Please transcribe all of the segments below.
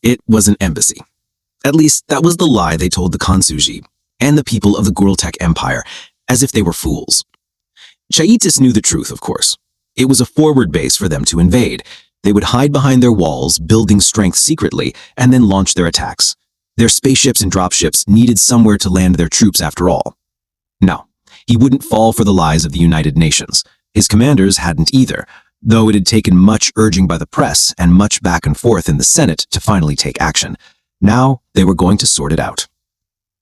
It was an embassy. At least, that was the lie they told the Kansuji and the people of the Gurultek Empire, as if they were fools. Chaitis knew the truth, of course. It was a forward base for them to invade. They would hide behind their walls, building strength secretly, and then launch their attacks. Their spaceships and dropships needed somewhere to land their troops after all. No, he wouldn't fall for the lies of the United Nations. His commanders hadn't either, though it had taken much urging by the press and much back and forth in the Senate to finally take action. Now, they were going to sort it out.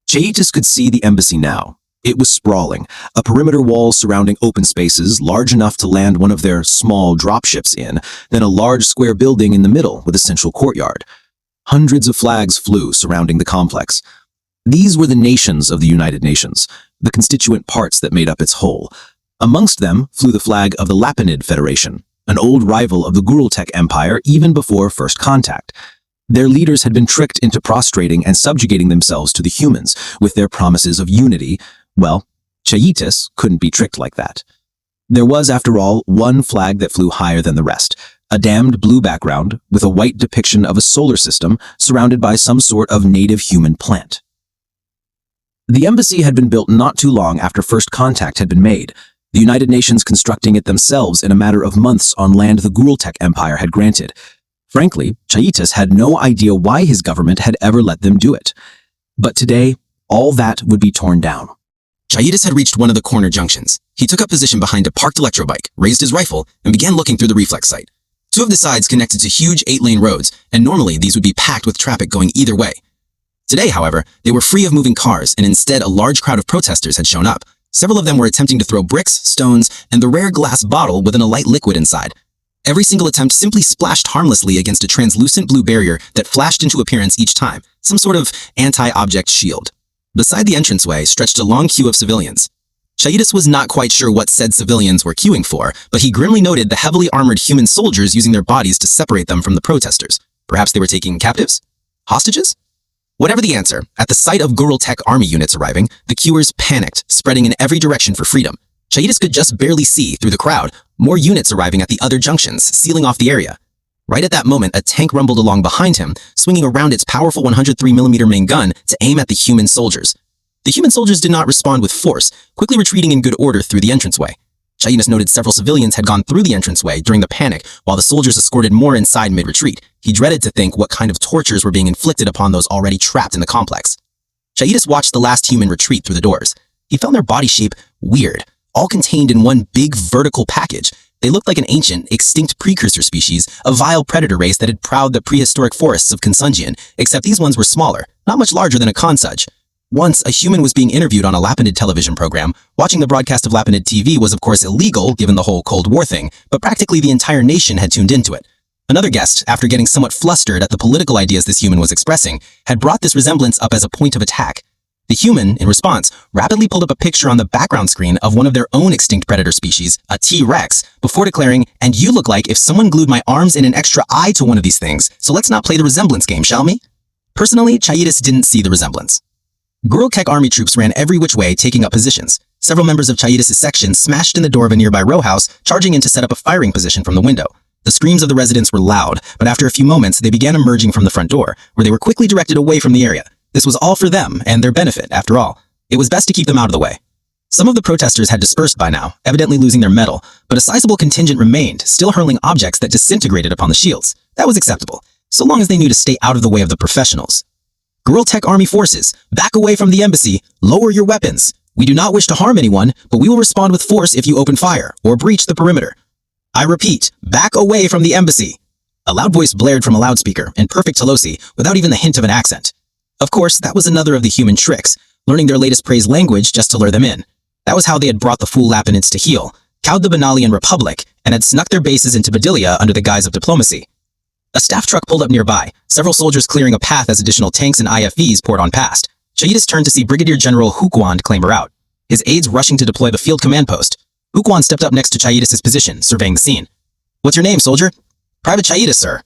Chaitis could see the embassy now. It was sprawling, a perimeter wall surrounding open spaces large enough to land one of their small dropships in, then a large square building in the middle with a central courtyard. Hundreds of flags flew surrounding the complex. These were the nations of the United Nations, the constituent parts that made up its whole. Amongst them flew the flag of the Lapinid Federation, an old rival of the Gurultek Empire even before first contact. Their leaders had been tricked into prostrating and subjugating themselves to the humans with their promises of unity. Well, Chaitis couldn't be tricked like that. There was, after all, one flag that flew higher than the rest, a damned blue background with a white depiction of a solar system surrounded by some sort of native human plant. The embassy had been built not too long after first contact had been made, the United Nations constructing it themselves in a matter of months on land the Gurultek Empire had granted. Frankly, Chaitis had no idea why his government had ever let them do it. But today, all that would be torn down. Chaitis had reached one of the corner junctions. He took up position behind a parked electrobike, raised his rifle, and began looking through the reflex sight. Two of the sides connected to huge 8-lane roads, and normally these would be packed with traffic going either way. Today, however, they were free of moving cars, and instead a large crowd of protesters had shown up. Several of them were attempting to throw bricks, stones, and the rare glass bottle with an light liquid inside. Every single attempt simply splashed harmlessly against a translucent blue barrier that flashed into appearance each time, some sort of anti-object shield. Beside the entranceway stretched a long queue of civilians. Chaitis was not quite sure what said civilians were queuing for, but he grimly noted the heavily armored human soldiers using their bodies to separate them from the protesters. Perhaps they were taking captives? Hostages? Whatever the answer, at the sight of Gurultek army units arriving, the queuers panicked, spreading in every direction for freedom. Chaitis could just barely see, through the crowd, more units arriving at the other junctions, sealing off the area. Right at that moment, a tank rumbled along behind him, swinging around its powerful 103mm main gun to aim at the human soldiers. The human soldiers did not respond with force, quickly retreating in good order through the entranceway. Chaitis noted several civilians had gone through the entranceway during the panic, while the soldiers escorted more inside mid-retreat. He dreaded to think what kind of tortures were being inflicted upon those already trapped in the complex. Chaitis watched the last human retreat through the doors. He found their body shape weird, all contained in one big vertical package. They looked like an ancient, extinct precursor species, a vile predator race that had prowled the prehistoric forests of Kansunjian, except these ones were smaller, not much larger than a Kansuj. Once, a human was being interviewed on a Lapinid television program. Watching the broadcast of Lapinid TV was of course illegal, given the whole Cold War thing, but practically the entire nation had tuned into it. Another guest, after getting somewhat flustered at the political ideas this human was expressing, had brought this resemblance up as a point of attack. The human, in response, rapidly pulled up a picture on the background screen of one of their own extinct predator species, a T-Rex, before declaring, "And you look like if someone glued my arms and an extra eye to one of these things, so let's not play the resemblance game, shall we?" Personally, Chaitis didn't see the resemblance. Gurultek army troops ran every which way, taking up positions. Several members of Chaitis' section smashed in the door of a nearby row house, charging in to set up a firing position from the window. The screams of the residents were loud, but after a few moments, they began emerging from the front door, where they were quickly directed away from the area. This was all for them and their benefit, after all. It was best to keep them out of the way. Some of the protesters had dispersed by now, evidently losing their mettle, but a sizable contingent remained, still hurling objects that disintegrated upon the shields. That was acceptable, so long as they knew to stay out of the way of the professionals. Gurultek army forces, back away from the embassy, lower your weapons. We do not wish to harm anyone, but we will respond with force if you open fire or breach the perimeter. I repeat, back away from the embassy. A loud voice blared from a loudspeaker in perfect Tolosi without even the hint of an accent. Of course, that was another of the human tricks, learning their latest praise language just to lure them in. That was how they had brought the fool Lapinids to heel, cowed the Benalian Republic, and had snuck their bases into Badilia under the guise of diplomacy. A staff truck pulled up nearby, several soldiers clearing a path as additional tanks and IFVs poured on past. Chaitis turned to see Brigadier General Hukwand clamber out, his aides rushing to deploy the field command post. Hukwand stepped up next to Chaitis' position, surveying the scene. "What's your name, soldier?" "Private Chaitis, sir."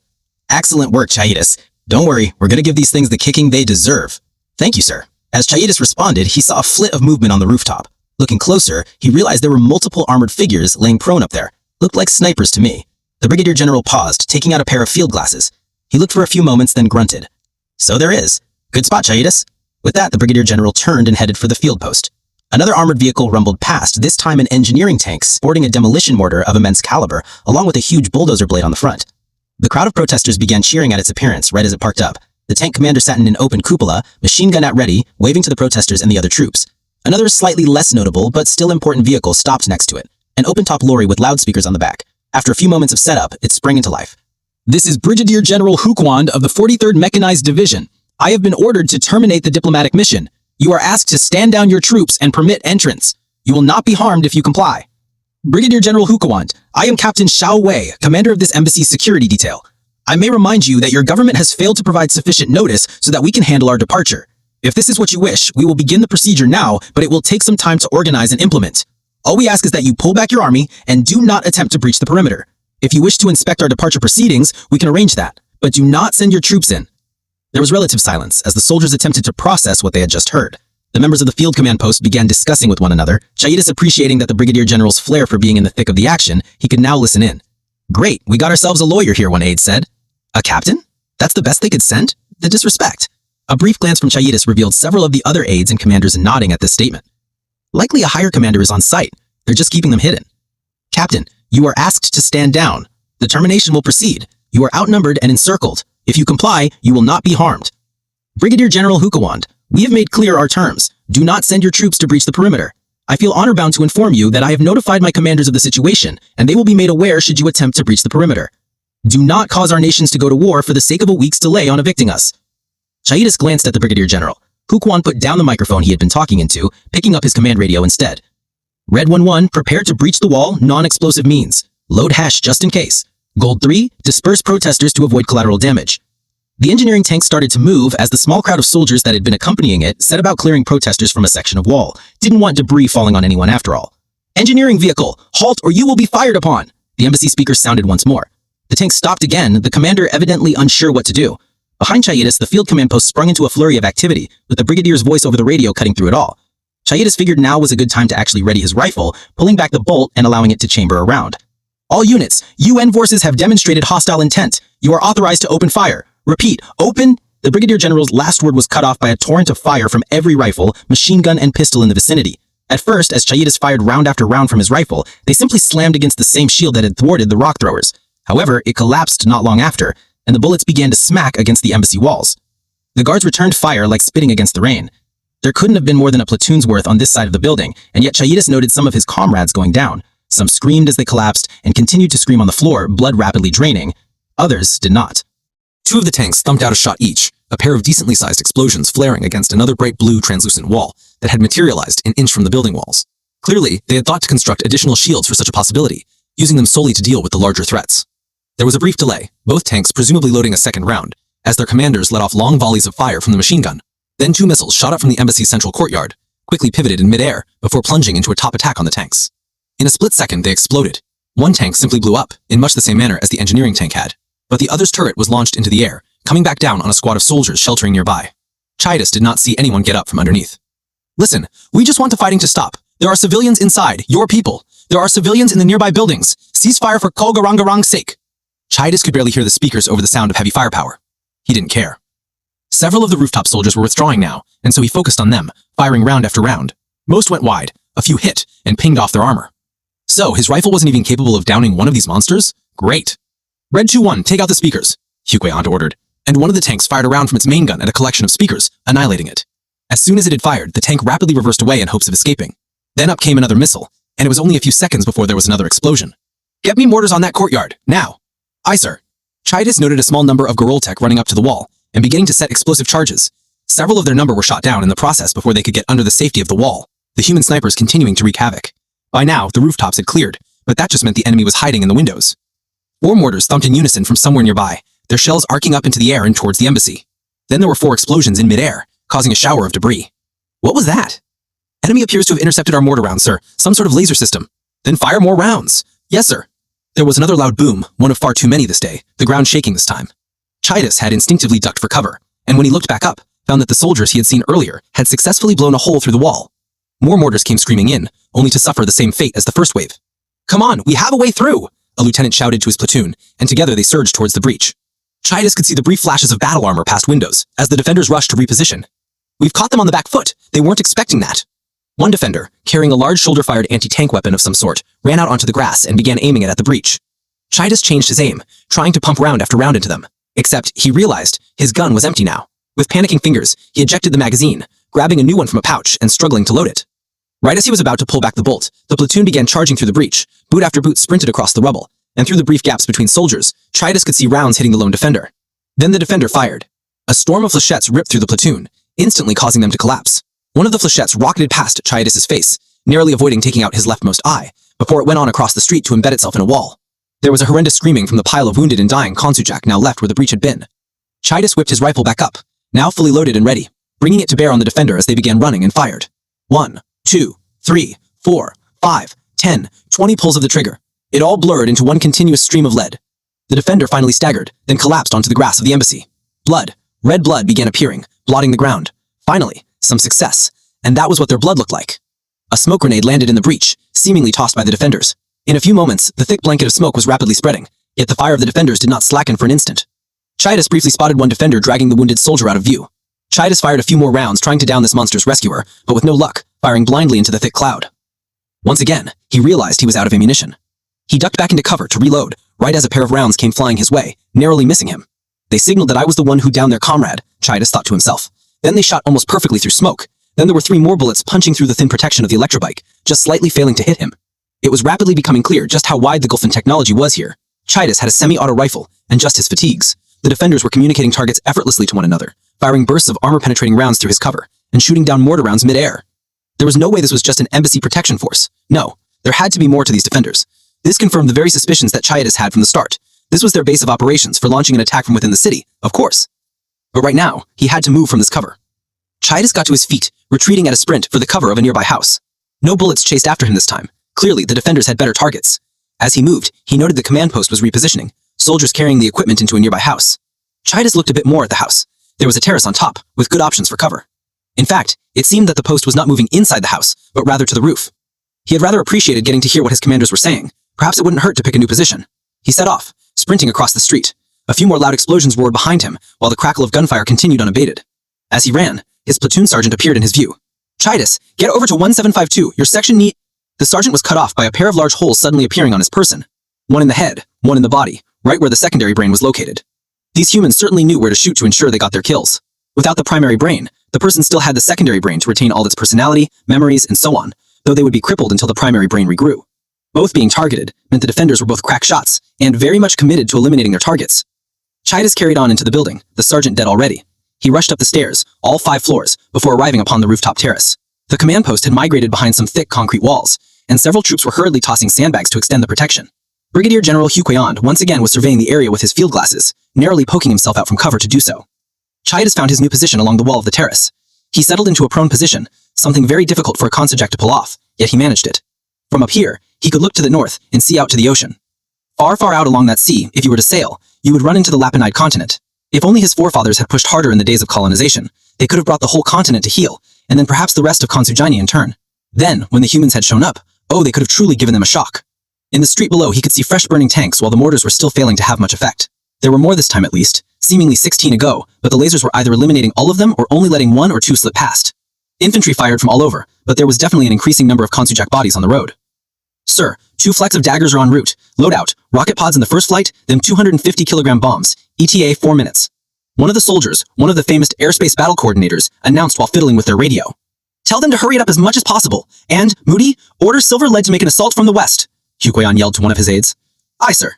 "Excellent work, Chaitis. Don't worry, we're gonna give these things the kicking they deserve." "Thank you, sir." As Chaitis responded, he saw a flit of movement on the rooftop. Looking closer, he realized there were multiple armored figures laying prone up there. Looked like snipers to me. The Brigadier General paused, taking out a pair of field glasses. He looked for a few moments, then grunted. So there is. Good spot, Chaitis. With that, the Brigadier General turned and headed for the field post. Another armored vehicle rumbled past, this time an engineering tank sporting a demolition mortar of immense caliber, along with a huge bulldozer blade on the front. The crowd of protesters began cheering at its appearance right as it parked up. The tank commander sat in an open cupola, machine gun at ready, waving to the protesters and the other troops. Another slightly less notable, but still important vehicle stopped next to it, an open-top lorry with loudspeakers on the back. After a few moments of setup, it sprang into life. This is Brigadier General Hukwand of the 43rd Mechanized Division. I have been ordered to terminate the diplomatic mission. You are asked to stand down your troops and permit entrance. You will not be harmed if you comply. Brigadier General Hukwand, I am Captain Xiao Wei, commander of this embassy's security detail. I may remind you that your government has failed to provide sufficient notice so that we can handle our departure. If this is what you wish, we will begin the procedure now, but it will take some time to organize and implement. All we ask is that you pull back your army and do not attempt to breach the perimeter. If you wish to inspect our departure proceedings, we can arrange that, but do not send your troops in. There was relative silence as the soldiers attempted to process what they had just heard. The members of the field command post began discussing with one another. Chaitis, appreciating that the Brigadier General's flair for being in the thick of the action, he could now listen in. Great, we got ourselves a lawyer here, one aide said. A captain? That's the best they could send? The disrespect. A brief glance from Chaitis revealed several of the other aides and commanders nodding at this statement. Likely a higher commander is on site. They're just keeping them hidden. Captain, you are asked to stand down. The termination will proceed. You are outnumbered and encircled. If you comply, you will not be harmed. Brigadier General Hukwand, we have made clear our terms. Do not send your troops to breach the perimeter. I feel honor-bound to inform you that I have notified my commanders of the situation, and they will be made aware should you attempt to breach the perimeter. Do not cause our nations to go to war for the sake of a week's delay on evicting us. Chaitis glanced at the Brigadier General. Hukwand put down the microphone he had been talking into, picking up his command radio instead. Red 1-1, prepare to breach the wall, non-explosive means. Load hash just in case. Gold 3, disperse protesters to avoid collateral damage. The engineering tank started to move as the small crowd of soldiers that had been accompanying it set about clearing protesters from a section of wall. Didn't want debris falling on anyone after all. Engineering vehicle, halt or you will be fired upon. The embassy speaker sounded once more. The tank stopped again, the commander evidently unsure what to do. Behind Chaitis, the field command post sprung into a flurry of activity, with the brigadier's voice over the radio cutting through it all. Chaitis figured now was a good time to actually ready his rifle, pulling back the bolt and allowing it to chamber around. All units, UN forces have demonstrated hostile intent. You are authorized to open fire. Repeat, open. The Brigadier General's last word was cut off by a torrent of fire from every rifle, machine gun, and pistol in the vicinity. At first, as Chaitis fired round after round from his rifle, they simply slammed against the same shield that had thwarted the rock throwers. However, it collapsed not long after, and the bullets began to smack against the embassy walls. The guards returned fire like spitting against the rain. There couldn't have been more than a platoon's worth on this side of the building, and yet Chaitis noted some of his comrades going down. Some screamed as they collapsed and continued to scream on the floor, blood rapidly draining. Others did not. Two of the tanks thumped out a shot each, a pair of decently sized explosions flaring against another bright blue translucent wall that had materialized an inch from the building walls. Clearly, they had thought to construct additional shields for such a possibility, using them solely to deal with the larger threats. There was a brief delay, both tanks presumably loading a second round, as their commanders let off long volleys of fire from the machine gun. Then two missiles shot up from the embassy's central courtyard, quickly pivoted in midair before plunging into a top attack on the tanks. In a split second, they exploded. One tank simply blew up, in much the same manner as the engineering tank had, but the other's turret was launched into the air, coming back down on a squad of soldiers sheltering nearby. Chaitis did not see anyone get up from underneath. Listen, we just want the fighting to stop. There are civilians inside, your people. There are civilians in the nearby buildings. Cease fire for Kolgarangarang's sake. Chaitis could barely hear the speakers over the sound of heavy firepower. He didn't care. Several of the rooftop soldiers were withdrawing now, and so he focused on them, firing round after round. Most went wide, a few hit, and pinged off their armor. So, his rifle wasn't even capable of downing one of these monsters? Great. Red 2-1, take out the speakers, Hukwand ordered, and one of the tanks fired a round from its main gun at a collection of speakers, annihilating it. As soon as it had fired, the tank rapidly reversed away in hopes of escaping. Then up came another missile, and it was only a few seconds before there was another explosion. Get me mortars on that courtyard, now. Aye, sir. Chaitis noted a small number of Goroltek running up to the wall, and beginning to set explosive charges. Several of their number were shot down in the process before they could get under the safety of the wall, the human snipers continuing to wreak havoc. By now, the rooftops had cleared, but that just meant the enemy was hiding in the windows. 4 mortars thumped in unison from somewhere nearby, their shells arcing up into the air and towards the embassy. Then there were 4 explosions in midair, causing a shower of debris. What was that? Enemy appears to have intercepted our mortar rounds, sir. Some sort of laser system. Then fire more rounds. Yes, sir. There was another loud boom, one of far too many this day, the ground shaking this time. Chaitis had instinctively ducked for cover, and when he looked back up, found that the soldiers he had seen earlier had successfully blown a hole through the wall. More mortars came screaming in, only to suffer the same fate as the first wave. Come on, we have a way through! A lieutenant shouted to his platoon, and together they surged towards the breach. Chidas could see the brief flashes of battle armor past windows as the defenders rushed to reposition. We've caught them on the back foot. They weren't expecting that. One defender, carrying a large shoulder-fired anti-tank weapon of some sort, ran out onto the grass and began aiming it at the breach. Chidas changed his aim, trying to pump round after round into them. Except he realized his gun was empty now. With panicking fingers, he ejected the magazine, grabbing a new one from a pouch and struggling to load it. Right as he was about to pull back the bolt, the platoon began charging through the breach. Boot after boot sprinted across the rubble, and through the brief gaps between soldiers, Chidas could see rounds hitting the lone defender. Then the defender fired. A storm of flechettes ripped through the platoon, instantly causing them to collapse. One of the flechettes rocketed past Chidas' face, narrowly avoiding taking out his leftmost eye, before it went on across the street to embed itself in a wall. There was a horrendous screaming from the pile of wounded and dying Konsujak now left where the breach had been. Chidas whipped his rifle back up, now fully loaded and ready, bringing it to bear on the defender as they began running and fired. 1, 2, 3, 4, 5, 10, 20 pulls of the trigger. It all blurred into one continuous stream of lead. The defender finally staggered, then collapsed onto the grass of the embassy. Blood, red blood began appearing, blotting the ground. Finally, some success, and that was what their blood looked like. A smoke grenade landed in the breach, seemingly tossed by the defenders. In a few moments, the thick blanket of smoke was rapidly spreading, yet the fire of the defenders did not slacken for an instant. Chidas briefly spotted one defender dragging the wounded soldier out of view. Chidas fired a few more rounds trying to down this monster's rescuer, but with no luck, firing blindly into the thick cloud. Once again, he realized he was out of ammunition. He ducked back into cover to reload, right as a pair of rounds came flying his way, narrowly missing him. They signaled that I was the one who downed their comrade, Chidas thought to himself. Then they shot almost perfectly through smoke. Then there were 3 more bullets punching through the thin protection of the electrobike, just slightly failing to hit him. It was rapidly becoming clear just how wide the gulf in technology was here. Chidas had a semi-auto rifle, and just his fatigues. The defenders were communicating targets effortlessly to one another, firing bursts of armor-penetrating rounds through his cover, and shooting down mortar rounds mid-air. There was no way this was just an embassy protection force. No, there had to be more to these defenders. This confirmed the very suspicions that Chidas had from the start. This was their base of operations for launching an attack from within the city, of course. But right now, he had to move from this cover. Chidas got to his feet, retreating at a sprint for the cover of a nearby house. No bullets chased after him this time. Clearly, the defenders had better targets. As he moved, he noted the command post was repositioning, soldiers carrying the equipment into a nearby house. Chidas looked a bit more at the house. There was a terrace on top, with good options for cover. In fact, it seemed that the post was not moving inside the house, but rather to the roof. He had rather appreciated getting to hear what his commanders were saying. Perhaps it wouldn't hurt to pick a new position. He set off, sprinting across the street. A few more loud explosions roared behind him, while the crackle of gunfire continued unabated. As he ran, his platoon sergeant appeared in his view. Chidas, get over to 1752, your section need... The sergeant was cut off by a pair of large holes suddenly appearing on his person. One in the head, one in the body, right where the secondary brain was located. These humans certainly knew where to shoot to ensure they got their kills. Without the primary brain, the person still had the secondary brain to retain all its personality, memories, and so on, though they would be crippled until the primary brain regrew. Both being targeted meant the defenders were both crack shots, and very much committed to eliminating their targets. Chidas carried on into the building, the sergeant dead already. He rushed up the stairs, all 5 floors, before arriving upon the rooftop terrace. The command post had migrated behind some thick concrete walls, and several troops were hurriedly tossing sandbags to extend the protection. Brigadier General HFY once again was surveying the area with his field glasses, narrowly poking himself out from cover to do so. Chidas found his new position along the wall of the terrace. He settled into a prone position, something very difficult for a Konsujak to pull off, yet he managed it. From up here, he could look to the north and see out to the ocean. Far, far out along that sea, if you were to sail, you would run into the Lapinide continent. If only his forefathers had pushed harder in the days of colonization, they could have brought the whole continent to heel, and then perhaps the rest of Konsujini in turn. Then, when the humans had shown up, oh, they could have truly given them a shock. In the street below, he could see fresh burning tanks while the mortars were still failing to have much effect. There were more this time at least, seemingly 16 ago, but the lasers were either eliminating all of them or only letting 1 or 2 slip past. Infantry fired from all over, but there was definitely an increasing number of Konsujak bodies on the road. Sir, 2 flights of daggers are en route. Load out. Rocket pods in the first flight, then 250-kilogram bombs. ETA 4 minutes. One of the soldiers, one of the famous airspace battle coordinators, announced while fiddling with their radio. Tell them to hurry it up as much as possible. And, Moody, order Silver Lead to make an assault from the west. HFY yelled to one of his aides. Aye, sir.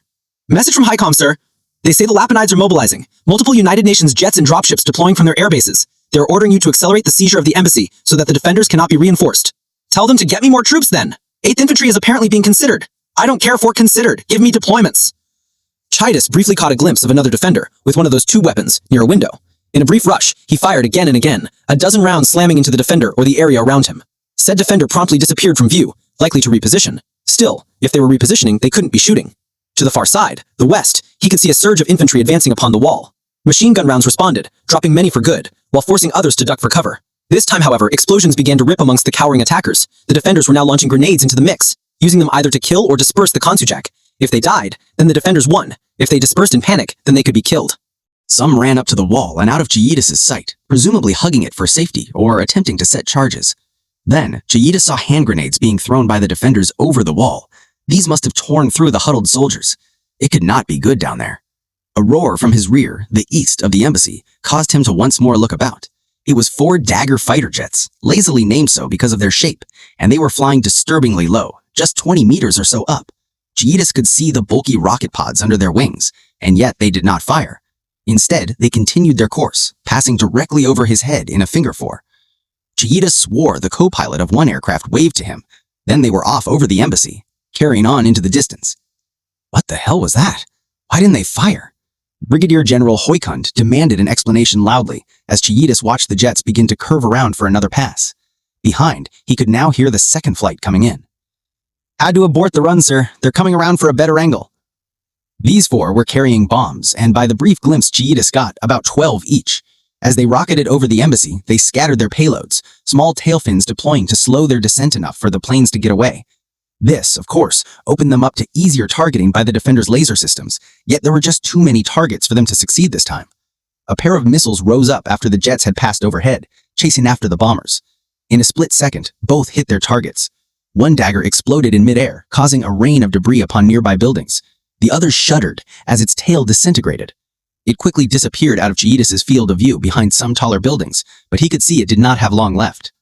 Message from HICOM, sir. They say the Lapinides are mobilizing. Multiple United Nations jets and dropships deploying from their airbases. They're ordering you to accelerate the seizure of the embassy so that the defenders cannot be reinforced. Tell them to get me more troops then. 8th Infantry is apparently being considered. I don't care for considered. Give me deployments. Chidas briefly caught a glimpse of another defender with one of those 2 weapons near a window. In a brief rush, he fired again and again, a dozen rounds slamming into the defender or the area around him. Said defender promptly disappeared from view, likely to reposition. Still, if they were repositioning, they couldn't be shooting. To the far side, the west, he could see a surge of infantry advancing upon the wall. Machine gun rounds responded, dropping many for good, while forcing others to duck for cover. This time, however, explosions began to rip amongst the cowering attackers. The defenders were now launching grenades into the mix, using them either to kill or disperse the Konsujak. If they died, then the defenders won. If they dispersed in panic, then they could be killed. Some ran up to the wall and out of Chaetus' sight, presumably hugging it for safety or attempting to set charges. Then, Chaetus saw hand grenades being thrown by the defenders over the wall. These must have torn through the huddled soldiers. It could not be good down there. A roar from his rear, the east of the embassy, caused him to once more look about. It was 4 Dagger fighter jets, lazily named so because of their shape, and they were flying disturbingly low, just 20 meters or so up. Chaetus could see the bulky rocket pods under their wings, and yet they did not fire. Instead, they continued their course, passing directly over his head in a finger four. Chaetus swore the co-pilot of one aircraft waved to him. Then they were off over the embassy, carrying on into the distance. What the hell was that? Why didn't they fire? Brigadier General Hoykund demanded an explanation loudly as Chaetus watched the jets begin to curve around for another pass. Behind, he could now hear the second flight coming in. Had to abort the run, sir. They're coming around for a better angle. These 4 were carrying bombs, and by the brief glimpse Chaetus got, about 12 each. As they rocketed over the embassy, they scattered their payloads, small tail fins deploying to slow their descent enough for the planes to get away. This, of course, opened them up to easier targeting by the defenders' laser systems, yet there were just too many targets for them to succeed this time. A pair of missiles rose up after the jets had passed overhead, chasing after the bombers. In a split second, both hit their targets. One Dagger exploded in midair, causing a rain of debris upon nearby buildings. The other shuddered as its tail disintegrated. It quickly disappeared out of Chaetus' field of view behind some taller buildings, but he could see it did not have long left.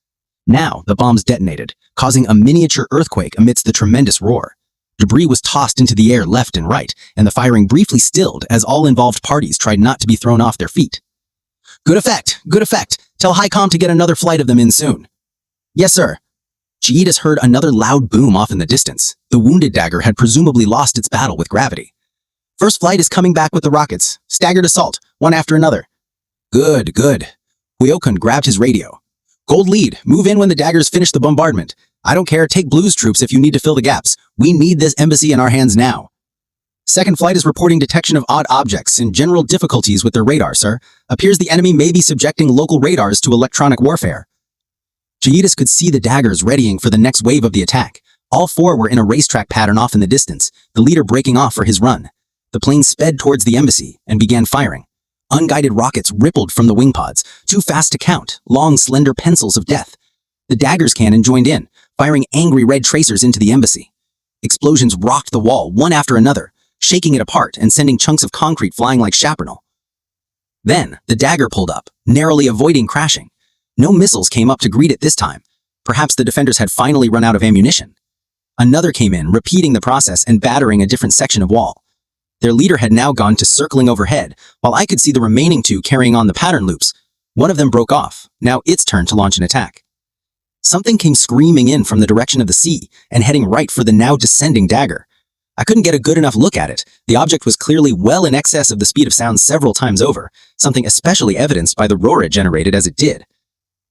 Now, the bombs detonated, causing a miniature earthquake amidst the tremendous roar. Debris was tossed into the air left and right, and the firing briefly stilled as all involved parties tried not to be thrown off their feet. Good effect, good effect. Tell HiCom to get another flight of them in soon. Yes, sir. Chaetus heard another loud boom off in the distance. The wounded Dagger had presumably lost its battle with gravity. First flight is coming back with the rockets. Staggered assault, one after another. Good, good. Hoykund grabbed his radio. Gold lead, move in when the Daggers finish the bombardment. I don't care, take Blues troops if you need to fill the gaps. We need this embassy in our hands now. Second flight is reporting detection of odd objects and general difficulties with their radar, sir. Appears the enemy may be subjecting local radars to electronic warfare. Chaetus could see the Daggers readying for the next wave of the attack. All 4 were in a racetrack pattern off in the distance, the leader breaking off for his run. The plane sped towards the embassy and began firing. Unguided rockets rippled from the wing pods, too fast to count, long, slender pencils of death. The Dagger's cannon joined in, firing angry red tracers into the embassy. Explosions rocked the wall one after another, shaking it apart and sending chunks of concrete flying like shrapnel. Then, the Dagger pulled up, narrowly avoiding crashing. No missiles came up to greet it this time. Perhaps the defenders had finally run out of ammunition. Another came in, repeating the process and battering a different section of wall. Their leader had now gone to circling overhead, while I could see the remaining 2 carrying on the pattern loops. One of them broke off, now its turn to launch an attack. Something came screaming in from the direction of the sea and heading right for the now descending Dagger. I couldn't get a good enough look at it. The object was clearly well in excess of the speed of sound several times over, something especially evidenced by the roar it generated as it did.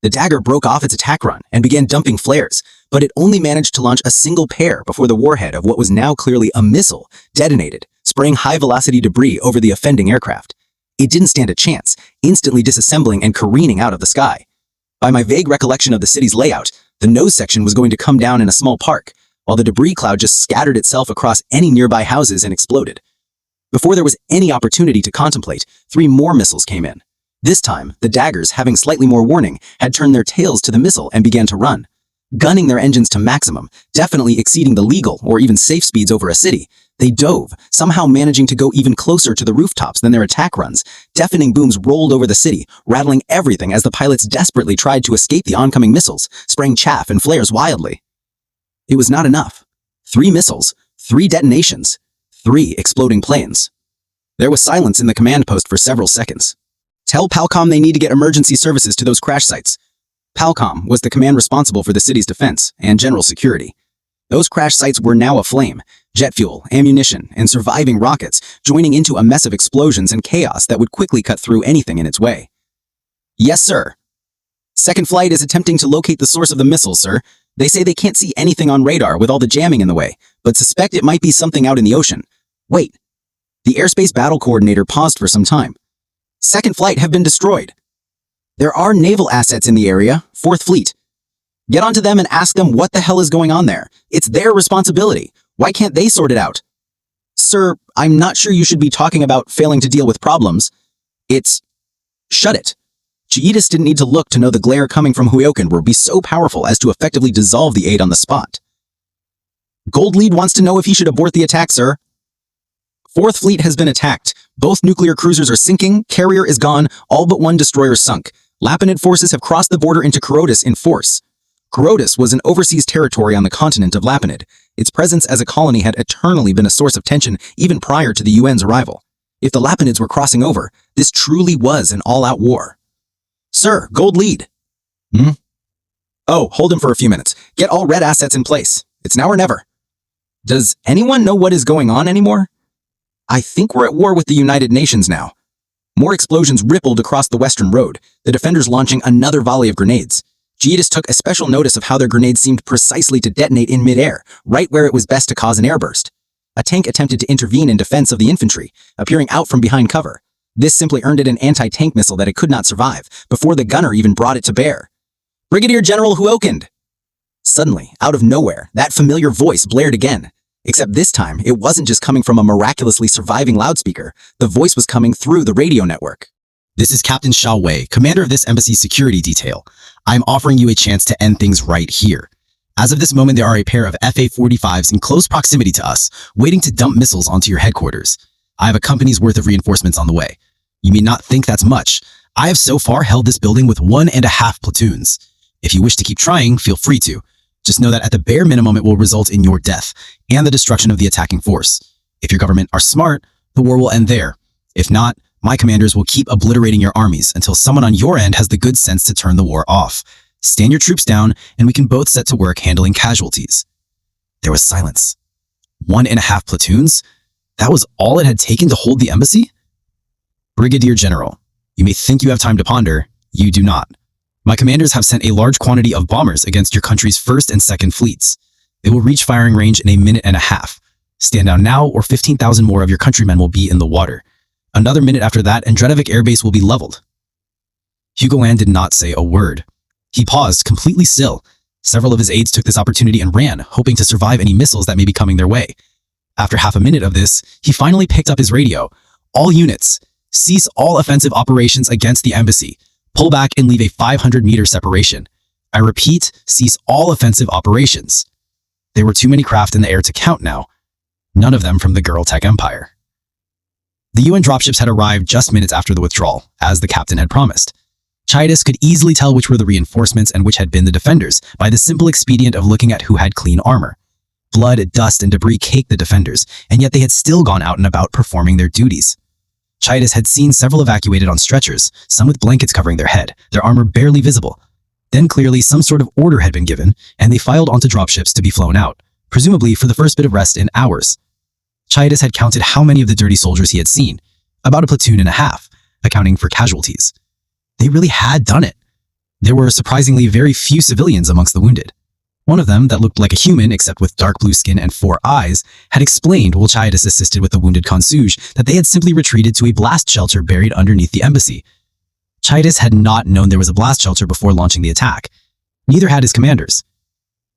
The Dagger broke off its attack run and began dumping flares, but it only managed to launch a single pair before the warhead of what was now clearly a missile detonated, spraying high-velocity debris over the offending aircraft. It didn't stand a chance, instantly disassembling and careening out of the sky. By my vague recollection of the city's layout, the nose section was going to come down in a small park, while the debris cloud just scattered itself across any nearby houses and exploded. Before there was any opportunity to contemplate, 3 more missiles came in. This time, the Daggers, having slightly more warning, had turned their tails to the missile and began to run. Gunning their engines to maximum, definitely exceeding the legal or even safe speeds over a city, they dove, somehow managing to go even closer to the rooftops than their attack runs. Deafening booms rolled over the city, rattling everything as the pilots desperately tried to escape the oncoming missiles, spraying chaff and flares wildly. It was not enough. 3 missiles, 3 detonations, 3 exploding planes. There was silence in the command post for several seconds. Tell Palcom they need to get emergency services to those crash sites. Palcom was the command responsible for the city's defense and general security. Those crash sites were now aflame, jet fuel, ammunition, and surviving rockets joining into a mess of explosions and chaos that would quickly cut through anything in its way. Yes, sir. Second flight is attempting to locate the source of the missiles, sir. They say they can't see anything on radar with all the jamming in the way, but suspect it might be something out in the ocean. Wait. The airspace battle coordinator paused for some time. Second flight have been destroyed. There are naval assets in the area, 4th Fleet. Get onto them and ask them what the hell is going on there. It's their responsibility. Why can't they sort it out? Sir, I'm not sure you should be talking about failing to deal with problems. It's... Shut it. Chiitis didn't need to look to know the glare coming from Huyoken would be so powerful as to effectively dissolve the aide on the spot. Gold Lead wants to know if he should abort the attack, sir. Fourth Fleet has been attacked. Both nuclear cruisers are sinking, carrier is gone, all but one destroyer sunk. Lapinid forces have crossed the border into Kurotis in force. Kurotis was an overseas territory on the continent of Lapinid. Its presence as a colony had eternally been a source of tension even prior to the UN's arrival. If the Lapinids were crossing over, this truly was an all-out war. Sir, Gold Lead. Oh, hold him for a few minutes. Get all red assets in place. It's now or never. Does anyone know what is going on anymore? I think we're at war with the United Nations now. More explosions rippled across the western road, the defenders launching another volley of grenades. Chiitis took a special notice of how their grenades seemed precisely to detonate in midair, right where it was best to cause an airburst. A tank attempted to intervene in defense of the infantry, appearing out from behind cover. This simply earned it an anti-tank missile that it could not survive, before the gunner even brought it to bear. Brigadier General Huokend! Suddenly, out of nowhere, that familiar voice blared again. Except this time, it wasn't just coming from a miraculously surviving loudspeaker. The voice was coming through the radio network. This is Captain Sha Wei, commander of this embassy's security detail. I'm offering you a chance to end things right here. As of this moment, there are a pair of FA-45s in close proximity to us, waiting to dump missiles onto your headquarters. I have a company's worth of reinforcements on the way. You may not think that's much. I have so far held this building with 1.5 platoons. If you wish to keep trying, feel free to. Just know that at the bare minimum, it will result in your death and the destruction of the attacking force. If your government are smart, the war will end there. If not, my commanders will keep obliterating your armies until someone on your end has the good sense to turn the war off. Stand your troops down, and we can both set to work handling casualties. There was silence. 1.5 platoons? That was all it had taken to hold the embassy? Brigadier General, you may think you have time to ponder. You do not. My commanders have sent a large quantity of bombers against your country's 1st and 2nd fleets. They will reach firing range in 1.5 minutes. Stand down now, or 15,000 more of your countrymen will be in the water. Another minute after that, and Dredovic Air Base will be leveled. Hugo Land did not say a word. He paused, completely still. Several of his aides took this opportunity and ran, hoping to survive any missiles that may be coming their way. After half a minute of this, he finally picked up his radio. All units, cease all offensive operations against the embassy. Pull back and leave a 500-meter separation. I repeat, cease all offensive operations. There were too many craft in the air to count now. None of them from the Girl-Tech Empire. The UN dropships had arrived just minutes after the withdrawal, as the captain had promised. Chiitis could easily tell which were the reinforcements and which had been the defenders by the simple expedient of looking at who had clean armor. Blood, dust, and debris caked the defenders, and yet they had still gone out and about performing their duties. Chiitis had seen several evacuated on stretchers, some with blankets covering their head, their armor barely visible. Then clearly some sort of order had been given, and they filed onto dropships to be flown out, presumably for the first bit of rest in hours. Chiitis had counted how many of the dirty soldiers he had seen, about 1.5 platoons, accounting for casualties. They really had done it. There were surprisingly very few civilians amongst the wounded. One of them, that looked like a human except with dark blue skin and 4 eyes, had explained while Chiitis assisted with the wounded consuge that they had simply retreated to a blast shelter buried underneath the embassy. Chiitis had not known there was a blast shelter before launching the attack. Neither had his commanders.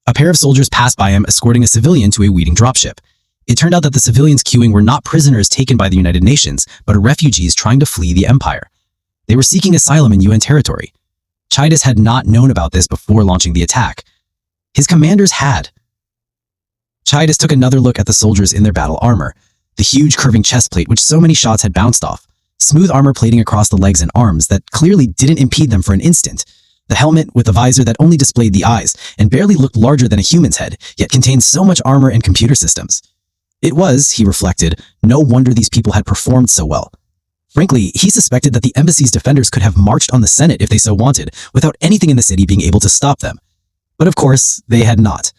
A pair of soldiers passed by him escorting a civilian to a waiting dropship. It turned out that the civilians queuing were not prisoners taken by the United Nations, but refugees trying to flee the Empire. They were seeking asylum in UN territory. Chiitis had not known about this before launching the attack. His commanders had. Chiitis took another look at the soldiers in their battle armor, the huge curving chest plate which so many shots had bounced off, smooth armor plating across the legs and arms that clearly didn't impede them for an instant, the helmet with a visor that only displayed the eyes and barely looked larger than a human's head, yet contained so much armor and computer systems. It was, he reflected, no wonder these people had performed so well. Frankly, he suspected that the embassy's defenders could have marched on the Senate if they so wanted, without anything in the city being able to stop them. But of course, they had not.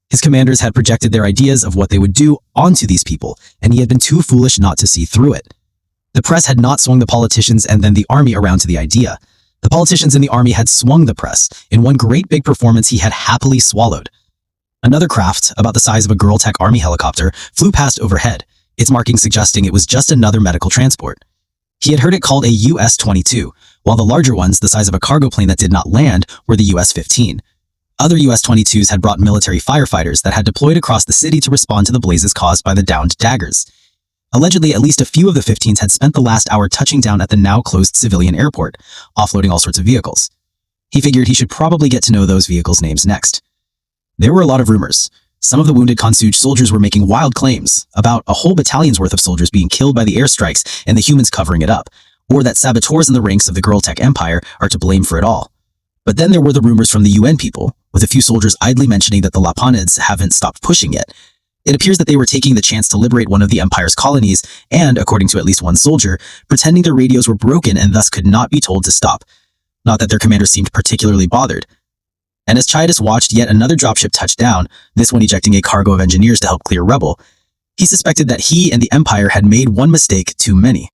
His commanders had projected their ideas of what they would do onto these people, and he had been too foolish not to see through it. The press had not swung the politicians and then the army around to the idea. The politicians and the army had swung the press. In one great big performance he had happily swallowed. Another craft, about the size of a Girl-Tech army helicopter, flew past overhead, its marking suggesting it was just another medical transport. He had heard it called a US-22, while the larger ones, the size of a cargo plane that did not land, were the US-15. Other US-22s had brought military firefighters that had deployed across the city to respond to the blazes caused by the downed daggers. Allegedly, at least a few of the 15s had spent the last hour touching down at the now-closed civilian airport, offloading all sorts of vehicles. He figured he should probably get to know those vehicles' names next. There were a lot of rumors. Some of the wounded Consuge soldiers were making wild claims about a whole battalion's worth of soldiers being killed by the airstrikes and the humans covering it up, or that saboteurs in the ranks of the Girl Tech Empire are to blame for it all. But then there were the rumors from the UN people, with a few soldiers idly mentioning that the Laponids haven't stopped pushing yet. It appears that they were taking the chance to liberate one of the Empire's colonies and, according to at least one soldier, pretending their radios were broken and thus could not be told to stop. Not that their commander seemed particularly bothered. And as Chiatis watched yet another dropship touch down, this one ejecting a cargo of engineers to help clear rubble, he suspected that he and the Empire had made one mistake too many.